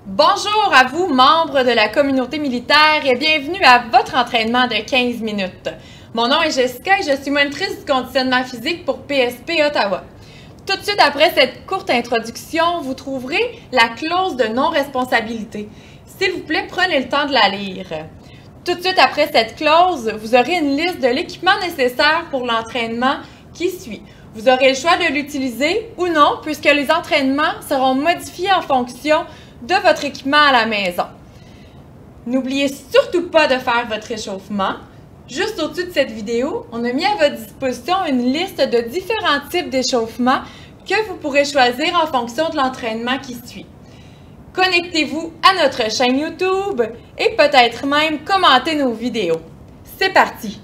Bonjour à vous, membres de la communauté militaire, et bienvenue à votre entraînement de 15 minutes. Mon nom est Jessica et je suis monitrice du conditionnement physique pour PSP Ottawa. Tout de suite après cette courte introduction, vous trouverez la clause de non-responsabilité. S'il vous plaît, prenez le temps de la lire. Tout de suite après cette clause, vous aurez une liste de l'équipement nécessaire pour l'entraînement qui suit. Vous aurez le choix de l'utiliser ou non, puisque les entraînements seront modifiés en fonction de votre équipement à la maison. N'oubliez surtout pas de faire votre échauffement. Juste au-dessus de cette vidéo, on a mis à votre disposition une liste de différents types d'échauffement que vous pourrez choisir en fonction de l'entraînement qui suit. Connectez-vous à notre chaîne YouTube et peut-être même commentez nos vidéos. C'est parti!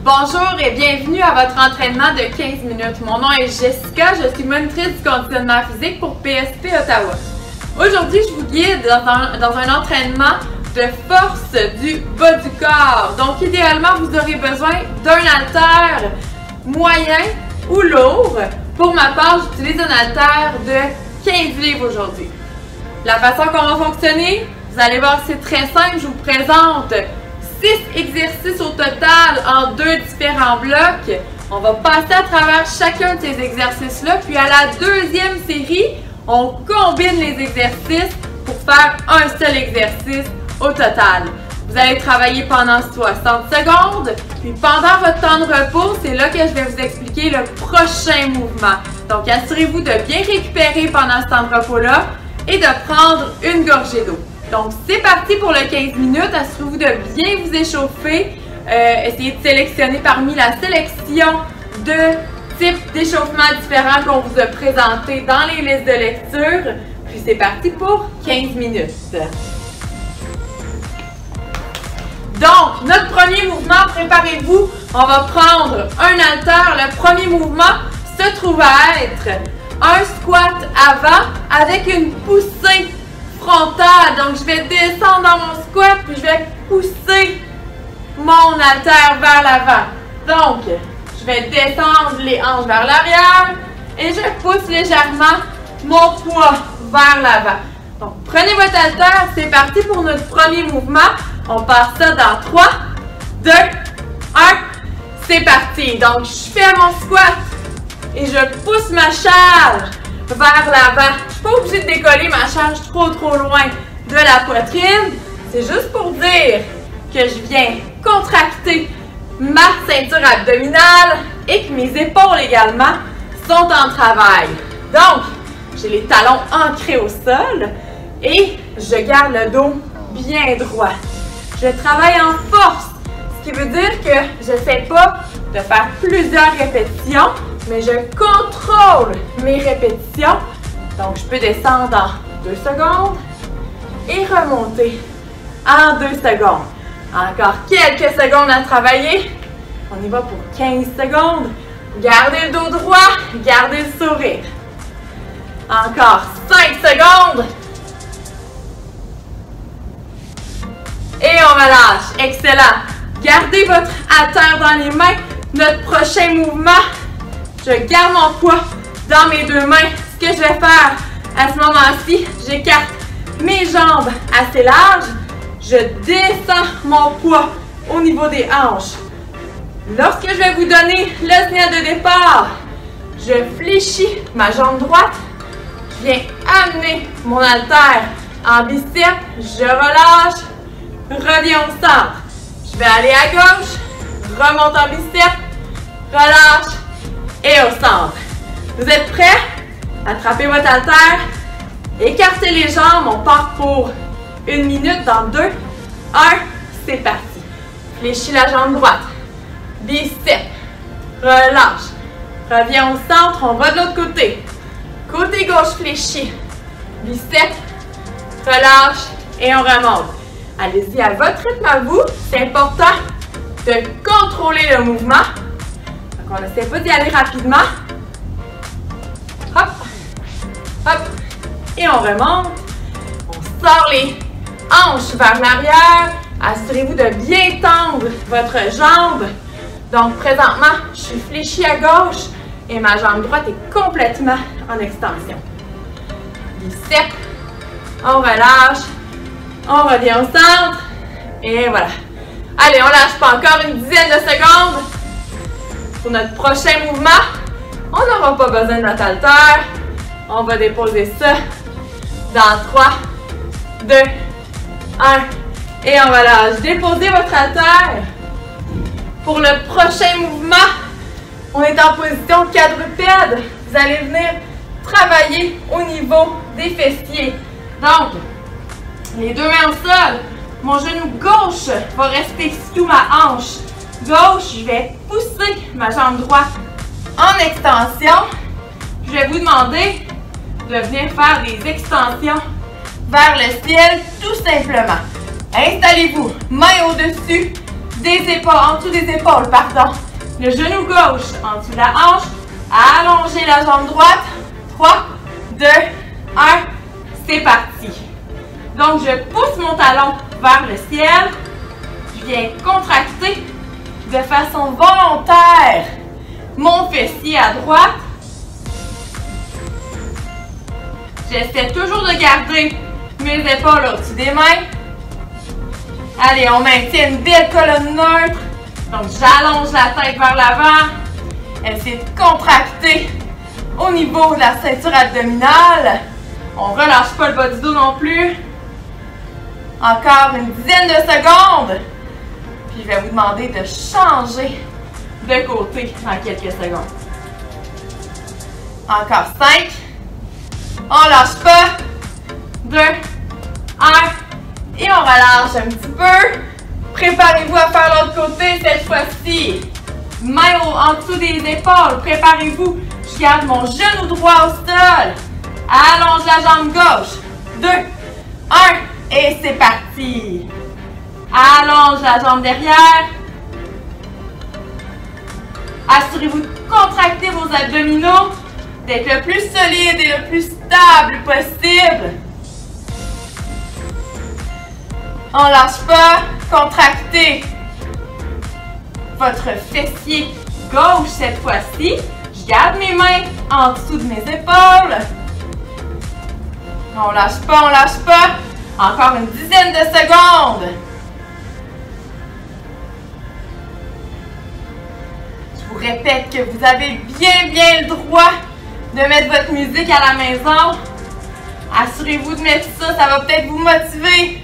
Bonjour et bienvenue à votre entraînement de 15 minutes. Mon nom est Jessica, je suis monitrice du conditionnement physique pour PSP Ottawa. Aujourd'hui, je vous guide dans un entraînement de force du bas du corps. Donc, idéalement, vous aurez besoin d'un haltère moyen ou lourd. Pour ma part, j'utilise un haltère de 15 livres aujourd'hui. La façon qu'on va fonctionner, vous allez voir, c'est très simple. Je vous présente 6 exercices au total en 2 différents blocs. On va passer à travers chacun de ces exercices-là, puis à la deuxième série, on combine les exercices pour faire un seul exercice au total. Vous allez travailler pendant 60 secondes, puis pendant votre temps de repos, c'est là que je vais vous expliquer le prochain mouvement. Donc, assurez-vous de bien récupérer pendant ce temps de repos-là et de prendre une gorgée d'eau. Donc, c'est parti pour le 15 minutes. Assurez-vous de bien vous échauffer. Essayez de sélectionner parmi la sélection de types d'échauffement différents qu'on vous a présentés dans les listes de lecture. Puis, c'est parti pour 15 minutes. Donc, notre premier mouvement, préparez-vous. On va prendre un haltère. Le premier mouvement se trouve à être un squat avant avec une poussée frontale. Donc, je vais descendre dans mon squat, puis je vais pousser mon haltère vers l'avant. Donc, je vais descendre les hanches vers l'arrière et je pousse légèrement mon poids vers l'avant. Donc, prenez votre haltère, c'est parti pour notre premier mouvement. On part ça dans 3, 2, 1, c'est parti. Donc, je fais mon squat et je pousse ma charge vers l'avant. Je ne suis pas obligée de décoller ma charge trop loin de la poitrine. C'est juste pour dire que je viens contracter ma ceinture abdominale et que mes épaules également sont en travail. Donc, j'ai les talons ancrés au sol et je garde le dos bien droit. Je travaille en force, ce qui veut dire que je n'essaie pas de faire plusieurs répétitions, mais je contrôle mes répétitions. Donc, je peux descendre en 2 secondes et remonter en 2 secondes. Encore quelques secondes à travailler. On y va pour 15 secondes. Gardez le dos droit, gardez le sourire. Encore 5 secondes. Et on relâche. Excellent. Gardez votre haltère dans les mains. Notre prochain mouvement, je garde mon poids dans mes 2 mains. Ce que je vais faire à ce moment-ci, j'écarte mes jambes assez larges. Je descends mon poids au niveau des hanches. Lorsque je vais vous donner le signal de départ, je fléchis ma jambe droite. Je viens amener mon haltère en biceps. Je relâche. Reviens au centre. Je vais aller à gauche. Remonte en biceps. Relâche. Et au centre. Vous êtes prêts? Attrapez votre haltère. Écartez les jambes. On part pour 1 minute dans 2. 1. C'est parti. Fléchis la jambe droite. Biceps. Relâche. Reviens au centre. On va de l'autre côté. Côté gauche fléchi. Biceps. Relâche. Et on remonte. Allez-y à votre rythme à vous. C'est important de contrôler le mouvement. Donc, on n'essaie pas d'y aller rapidement. Hop. Hop. Et on remonte. On sort les hanches vers l'arrière. Assurez-vous de bien tendre votre jambe. Donc, présentement, je suis fléchie à gauche et ma jambe droite est complètement en extension. Bicep. On relâche. On revient au centre. Et voilà. Allez, on lâche pas encore une dizaine de secondes. Pour notre prochain mouvement, on n'aura pas besoin de notre haltère. On va déposer ça dans 3, 2, 1. Et on relâche. Déposez votre haltère. Pour le prochain mouvement, on est en position quadrupède. Vous allez venir travailler au niveau des fessiers. Donc, les deux mains au sol. Mon genou gauche va rester sous ma hanche gauche. Je vais pousser ma jambe droite en extension. Je vais vous demander de venir faire des extensions vers le ciel tout simplement. Installez-vous, main au-dessus des épaules, en dessous des épaules, pardon. Le genou gauche en dessous de la hanche. Allongez la jambe droite. 3, 2, 1. C'est parti. Donc, je pousse mon talon vers le ciel. Je viens contracter de façon volontaire mon fessier à droite. J'essaie toujours de garder mes épaules au-dessus des mains. Allez, on maintient une belle colonne neutre. Donc, j'allonge la tête vers l'avant. Essayez de contracter au niveau de la ceinture abdominale. On ne relâche pas le bas du dos non plus. Encore une dizaine de secondes. Puis, je vais vous demander de changer de côté en quelques secondes. Encore 5. On lâche pas. 2, 1. Et on relâche un petit peu. Préparez-vous à faire l'autre côté cette fois-ci. Main en dessous des épaules. Préparez-vous. Je garde mon genou droit au sol. Allonge la jambe gauche. 2, 1. Et c'est parti. Allonge la jambe derrière. Assurez-vous de contracter vos abdominaux, d'être le plus solide et le plus stable possible. On ne lâche pas. Contractez votre fessier gauche cette fois-ci. Je garde mes mains en dessous de mes épaules. On ne lâche pas, on ne lâche pas. Encore une dizaine de secondes. Je vous répète que vous avez bien le droit de mettre votre musique à la maison. Assurez-vous de mettre ça, ça va peut-être vous motiver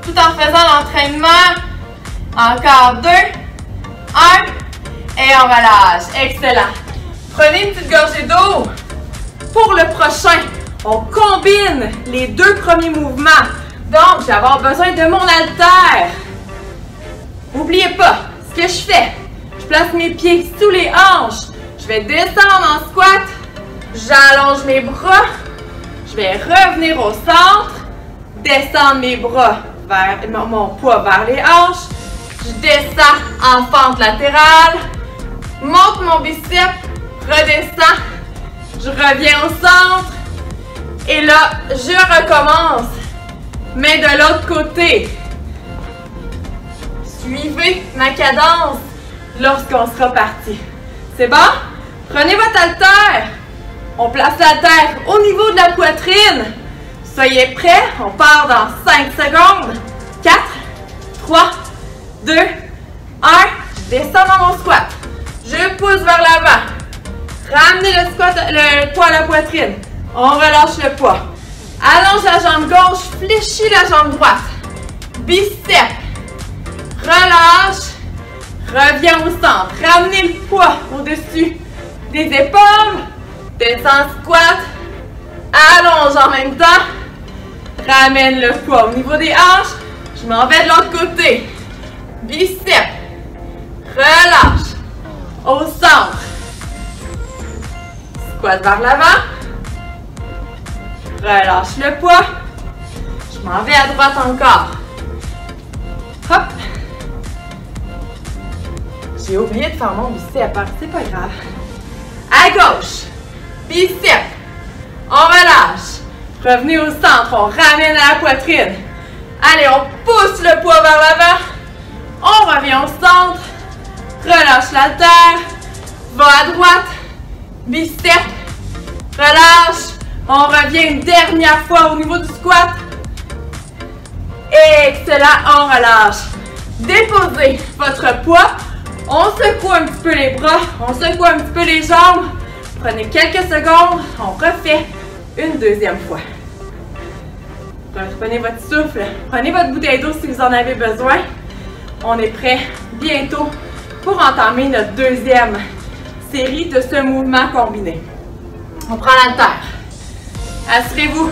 tout en faisant l'entraînement. Encore 2, 1 et on relâche. Excellent. Prenez une petite gorgée d'eau. Pour le prochain, on combine les deux premiers mouvements. Donc, je vais avoir besoin de mon haltère. N'oubliez pas, ce que je fais, je place mes pieds sous les hanches. Je vais descendre en squat. J'allonge mes bras. Je vais revenir au centre. Descendre mes bras vers mon poids vers les hanches. Je descends en fente latérale. Monte mon biceps. Redescends. Je reviens au centre. Et là, je recommence. Mais de l'autre côté. Suivez ma cadence lorsqu'on sera parti. C'est bon? Prenez votre haltère. On place la terre au niveau de la poitrine. Soyez prêts. On part dans 5 secondes. 4, 3, 2, 1. Je descends dans mon squat. Je pousse vers l'avant. Ramenez le poids à la poitrine. On relâche le poids. Allonge la jambe gauche, fléchis la jambe droite. Biceps. Relâche. Reviens au centre. Ramenez le poids au-dessus des épaules. Descends squat. Allonge en même temps. Ramène le poids au niveau des hanches. Je m'en vais de l'autre côté. Biceps. Relâche. Au centre. Squat vers l'avant. Relâche le poids. Je m'en vais à droite encore. Hop. J'ai oublié de faire mon biceps, c'est pas grave. À gauche. Biceps. Revenez au centre, on ramène à la poitrine. Allez, on pousse le poids vers l'avant. On revient au centre. Relâche la terre. Va à droite. Biceps. Relâche. On revient une dernière fois au niveau du squat. Excellent, on relâche. Déposez votre poids. On secoue un petit peu les bras. On secoue un petit peu les jambes. Prenez quelques secondes. On refait une deuxième fois. Reprenez votre souffle. Prenez votre bouteille d'eau si vous en avez besoin. On est prêt bientôt pour entamer notre deuxième série de ce mouvement combiné. On prend la terre. Assurez-vous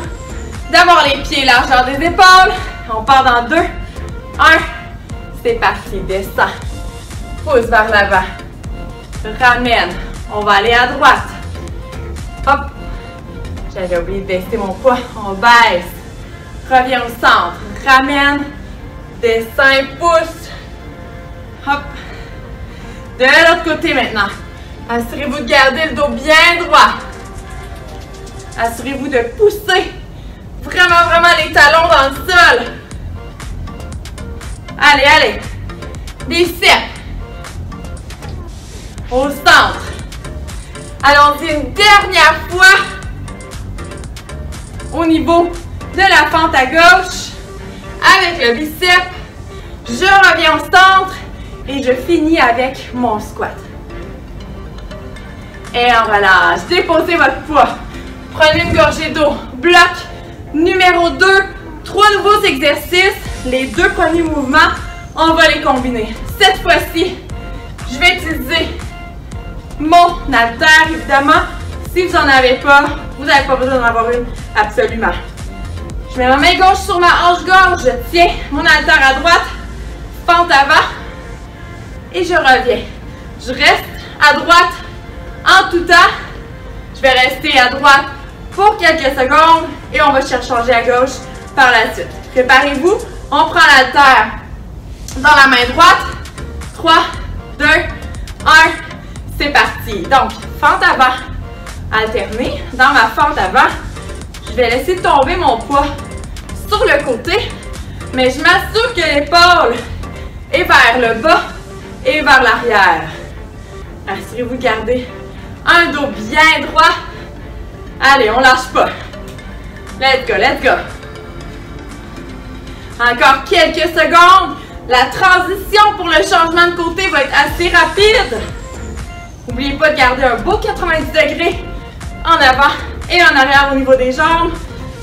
d'avoir les pieds largeur des épaules. On part dans 2. 1. C'est parti. Descend. Pousse vers l'avant. Ramène. On va aller à droite. Hop. J'avais oublié de baisser mon poids. On baisse. Reviens au centre. Ramène. Descend. Pousse. Hop. De l'autre côté maintenant. Assurez-vous de garder le dos bien droit. Assurez-vous de pousser vraiment les talons dans le sol. Allez, allez. Biceps. Au centre. Allons-y une dernière fois. Au niveau de la fente à gauche. Avec le biceps. Je reviens au centre. Et je finis avec mon squat. Et on relâche. Déposez votre poids. Prenez une gorgée d'eau. Bloc numéro 2. 3 nouveaux exercices. Les 2 premiers mouvements, on va les combiner. Cette fois-ci, je vais utiliser mon haltère, évidemment. Si vous n'en avez pas, vous n'avez pas besoin d'en avoir une, absolument. Je mets ma main gauche sur ma hanche gauche. Je tiens mon haltère à droite. Fente avant. Et je reviens. Je reste à droite en tout temps. Je vais rester à droite pour quelques secondes et on va changer à gauche par la suite. Préparez-vous. On prend l'haltère dans la main droite. 3, 2, 1. C'est parti. Donc, fente avant. Alternée. Dans ma fente avant, je vais laisser tomber mon poids sur le côté. Mais je m'assure que l'épaule est vers le bas et vers l'arrière. Assurez-vous de garder un dos bien droit. Allez, on lâche pas. Let's go, let's go. Encore quelques secondes. La transition pour le changement de côté va être assez rapide. N'oubliez pas de garder un beau 90 degrés en avant et en arrière au niveau des jambes.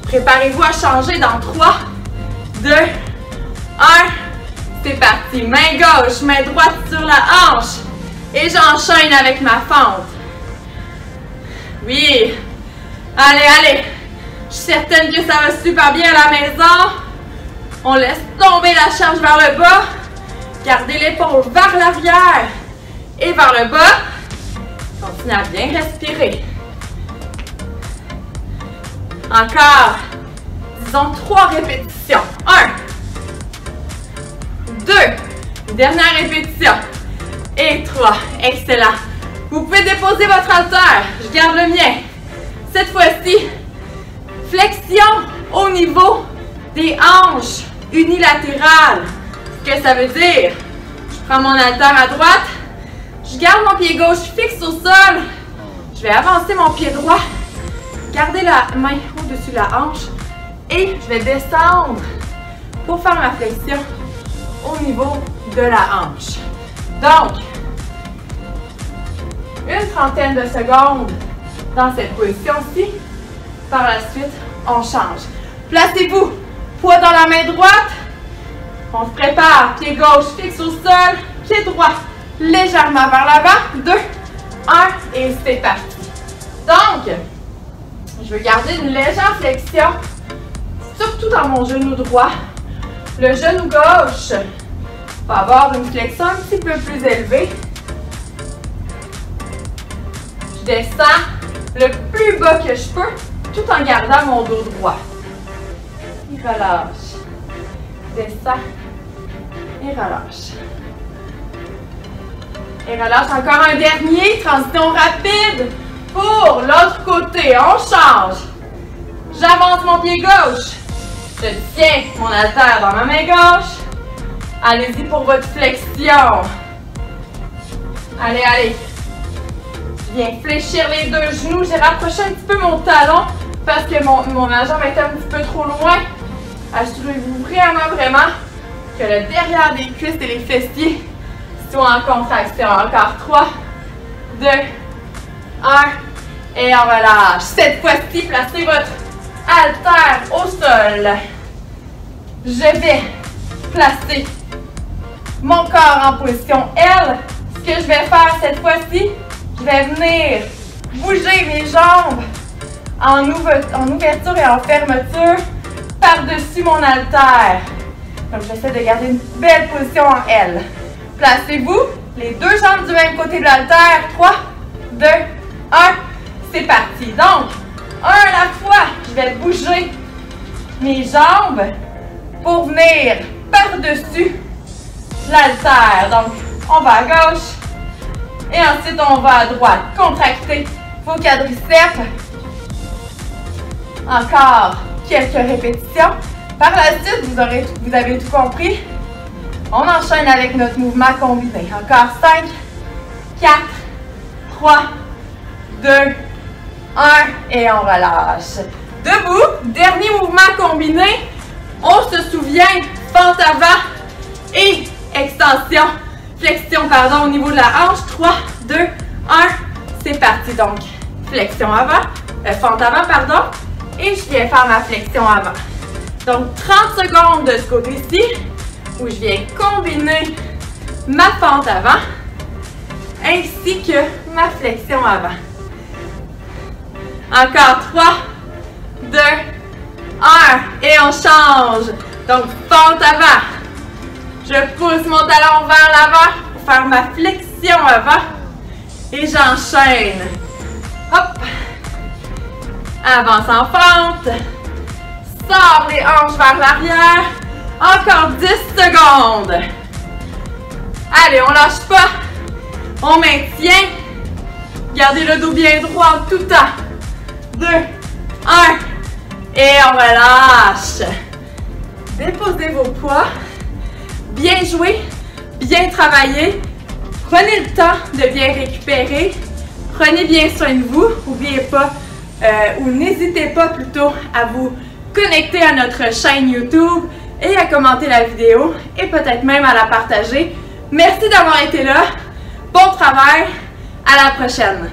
Préparez-vous à changer dans 3, 2, 1. C'est parti. Main gauche, main droite sur la hanche. Et j'enchaîne avec ma fente. Oui. Allez, allez. Je suis certaine que ça va super bien à la maison. On laisse tomber la charge vers le bas. Gardez l'épaule vers l'arrière et vers le bas. Continuez à bien respirer. Encore, disons 3 répétitions. 1, 2, dernière répétition. Et 3, excellent. Vous pouvez déposer votre haltère. Je garde le mien. Cette fois-ci, flexion au niveau des hanches unilatérales. Ce que ça veut dire, je prends mon haltère à droite, je garde mon pied gauche fixe au sol, je vais avancer mon pied droit, garder la main au-dessus de la hanche et je vais descendre pour faire ma flexion au niveau de la hanche. Donc, une trentaine de secondes dans cette position-ci. Par la suite, on change. Placez-vous, poids dans la main droite. On se prépare, pied gauche fixe au sol, pied droit légèrement vers l'avant. 2, 1 et c'est parti. Donc, je veux garder une légère flexion, surtout dans mon genou droit. Le genou gauche va avoir une flexion un petit peu plus élevée. Je descends le plus bas que je peux, tout en gardant mon dos droit. Et relâche. Descends et relâche. Et relâche encore un dernier. Transition rapide pour l'autre côté. On change. J'avance mon pied gauche. Je tiens mon haltère dans ma main gauche. Allez-y pour votre flexion. Allez, allez. Je viens fléchir les deux genoux. J'ai rapproché un petit peu mon talon parce que ma jambe est un petit peu trop loin. Assurez-vous vraiment que le derrière des cuisses et les fessiers soient en contraction. Encore 3, 2, 1. Et on relâche. Cette fois-ci, placez votre haltère au sol. Je vais placer mon corps en position L. Ce que je vais faire cette fois-ci, je vais venir bouger mes jambes en ouverture et en fermeture par-dessus mon haltère. Donc, j'essaie de garder une belle position en L. Placez-vous, les deux jambes du même côté de l'haltère. 3, 2, 1. C'est parti. Donc, un à la fois, je vais bouger mes jambes pour venir par-dessus l'haltère. Donc, on va à gauche et ensuite on va à droite. Contractez vos quadriceps. Encore quelques répétitions. Par la suite, vous avez tout compris. On enchaîne avec notre mouvement combiné. Encore 5, 4, 3, 2, 1 et on relâche. Debout, dernier mouvement combiné. On se souvient, fente avant et extension, flexion pardon au niveau de la hanche. 3, 2, 1, c'est parti. Donc, flexion avant, fente avant pardon, et je viens faire ma flexion avant. Donc, 30 secondes de ce côté-ci où je viens combiner ma fente avant ainsi que ma flexion avant. Encore 3, 2, 1 et on change. Donc, fente avant. Je pousse mon talon vers l'avant pour faire ma flexion avant et j'enchaîne. Hop! Avance en fente. Sors les hanches vers l'arrière. Encore 10 secondes. Allez, on lâche pas. On maintient. Gardez le dos bien droit en tout temps. 2, 1. Et on relâche. Déposez vos poids. Bien joué. Bien travaillé. Prenez le temps de bien récupérer. Prenez bien soin de vous. N'oubliez pas, ou n'hésitez pas plutôt à vous connecter à notre chaîne YouTube et à commenter la vidéo et peut-être même à la partager. Merci d'avoir été là. Bon travail. À la prochaine.